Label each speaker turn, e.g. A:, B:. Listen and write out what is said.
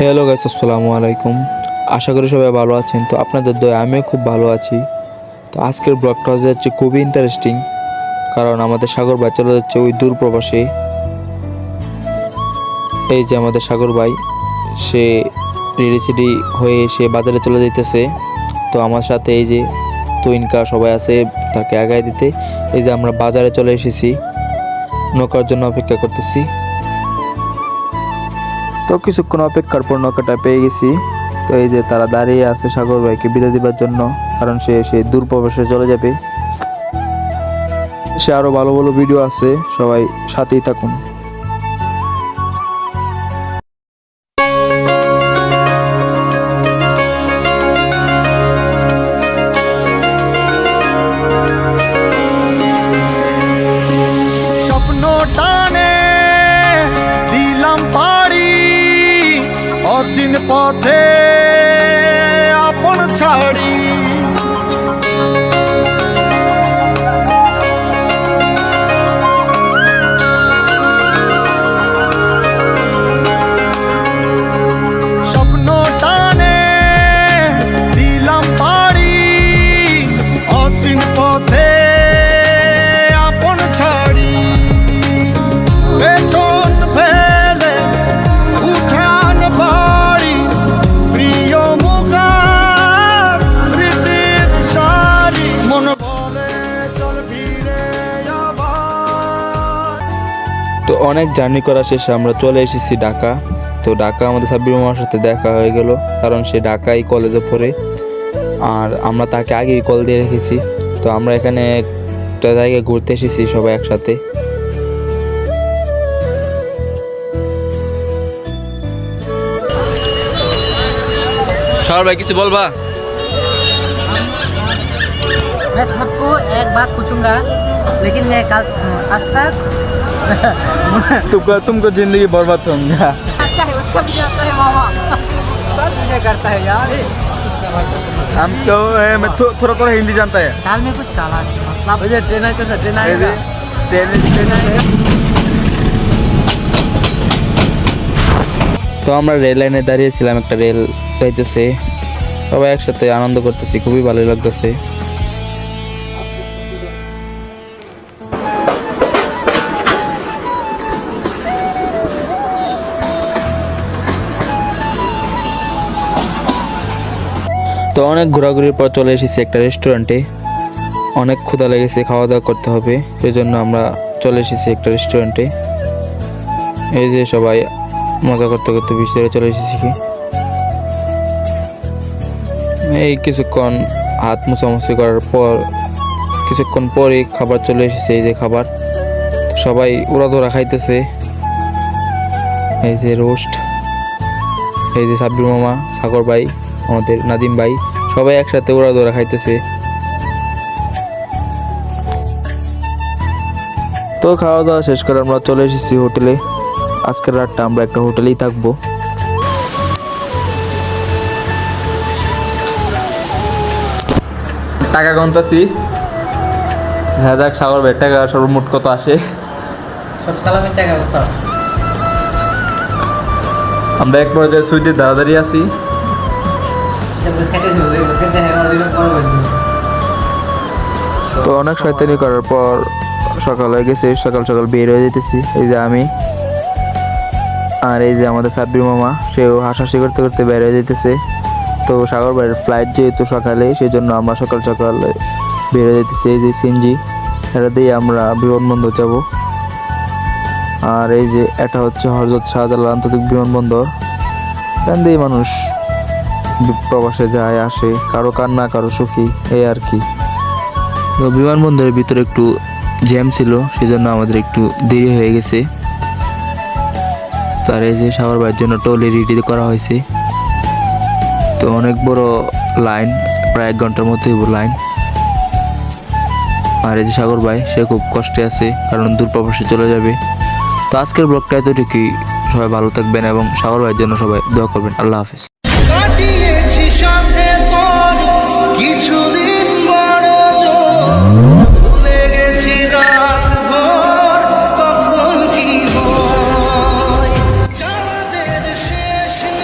A: Hello guys, আসসালামু আলাইকুম। আশা করি সবাই ভালো আছেন। তো আপনাদের দয়া আমিও খুব ভালো আছি। তো আজকের ব্লগটা হচ্ছে খুবই ইন্টারেস্টিং, কারণ আমাদের সাগর ভাই চলে যাচ্ছে ওই দূর প্রবাসে। এই যে আমাদের সাগর ভাই, সে রেডি হয়ে সে বাজারে চলে যাইতেছে। তো আমার সাথে এই যে তুইনকা সবাই আছে তাকে আগায় দিতে। এই যে আমরা বাজারে চলে এসেছি, নৌকার জন্য অপেক্ষা করতেছি। তো কিছুক্ষণ অপেক্ষার পর নৌকাটা পেয়ে গেছি। তো এই যে তারা দাঁড়িয়ে আছে সাগর ভাইকে বিদায় দেবার জন্য, কারণ সে দূর প্রবাসে চলে যাবে। সে আরো ভালো ভালো ভিডিও আছে, সবাই সাথেই থাকুন।
B: স্বপ্ন টানে দিলাম পাড়ি অচিন পথে আপন ছাড়ি। স্বপ্ন টানে দিলাম পাড়ি অচিন পথে আপন ছাড়ি। পেছন ফেলে উঠান বাড়ি প্রিয় মুখার স্মৃতির সারি। মন বলে চল ফিরে আবার।
A: তো অনেক জার্নি করা শেষে আমরা চলে এসেছি ঢাকা। তো ঢাকা আমাদের সাব্বির মামার সাথে দেখা হয়ে গেল, কারণ সে ঢাকায় কলেজে পড়ে আর আমরা তাকে আগেই কল দিয়ে রেখেছি। তো আমরা এখানে একটা জায়গায় ঘুরতে এসেছি সবাই একসাথে। সাগর ভাই কিছু বলবা?
C: मैं सबको एक बात पूछूंगा, लेकिन मैं कल आज तक
A: तुमको जिंदगी बर्बाद होगा।
C: अच्छा है, उसका भी आता है मामा। सब मुझे करता है यार।
A: हम तो मैं थोड़ा थोड़ा हिंदी जानता है।
C: साल में कुछ काला नहीं, मतलब मुझे ट्रेन आए तो सर ट्रेन आएगा।
A: তো আমরা রেল লাইনে দাঁড়িয়েছিলাম, একটা রেল যাইতেছে, সবাই একসাথে আনন্দ করতেছি, খুবই ভালো লাগতেছে। তো অনেক ঘোরাঘুরির পর চলে এসেছি একটা রেস্টুরেন্টে। অনেক ক্ষুধা লেগেছে, খাওয়া দাওয়া করতে হবে, সেই জন্য আমরা চলে এসেছি একটা রেস্টুরেন্টে। এই যে সবাই মজা করতে করতে ভিতরে চলে এসেছি। এই কিছুক্ষণ হাত মোছামুছি করার পর কিছুক্ষণ পরে খাবার চলে এসেছে। এই যে খাবার, সবাই উড়াধরা খাইতেছে। এই যে রোস্ট, এই যে সাব্বির মামা, সাগর ভাই, আমাদের নাদিম ভাই, সবাই একসাথে উড়াধরা খাইতেছে। তো খাওয়া দাওয়া শেষ করে আমরা চলে এসেছি হোটেলে। আজকের রাতটা আমরা একটা হোটেলেই থাকবো। টাকা গুনতাছি, হ্যাঁ যাক সাগর ভাই টাকা সর্বমোট কত আসে।
C: सब सालामेर টাকা অবস্থা।
A: আমরা এক পর্যায়ে সুইটে দাঁড়াদাঁড়ি আছি। তো অনেক শয়তানি করার পর সকাল হয়ে গেছে, সকাল সকাল বের হয়ে যেতেছি। এই যে আমি আর এই যে আমাদের সাব্বির মামা, সেও হাসাহাসি করতে করতে বের হয়ে যেতেছে। তো সাগর ভাইয়ের ফ্লাইট যেহেতু সকালে, সেই জন্য আমরা সকাল সকাল বের হয়ে যেতেছি। এই যে সিএনজি, এটা দিয়ে আমরা বিমানবন্দর যাব। আর এই যে এটা হচ্ছে হযরত শাহজালাল আন্তর্জাতিক বিমানবন্দর। এখান দিয়ে মানুষ প্রবাসে যায় আসে, কারো কান্না কারো সুখী, এই আর কি। তো বিমানবন্দরের ভিতরে একটু জ্যাম ছিল, সেই জন্য আমাদের একটু দেরি হয়ে গেছে। তার এই যে সাগর ভাইয়ের জন্য টলি রেডি করা হয়েছে। তো অনেক বড় লাইন, প্রায় 1 ঘন্টার মতো লাইন। আর এই যে সাগর ভাই, সে খুব কষ্টে আছে, কারণ দূর প্রবাসে চলে যাবে। তো আজকের ব্লগটা এতটুকুই। সবাই ভালো থাকবেন এবং সাগর ভাইয়ের জন্য সবাই দোয়া করবেন। আল্লাহ হাফেজ।
B: কাটিয়েছি সাথে তোর কিছুদিন বড় জোর।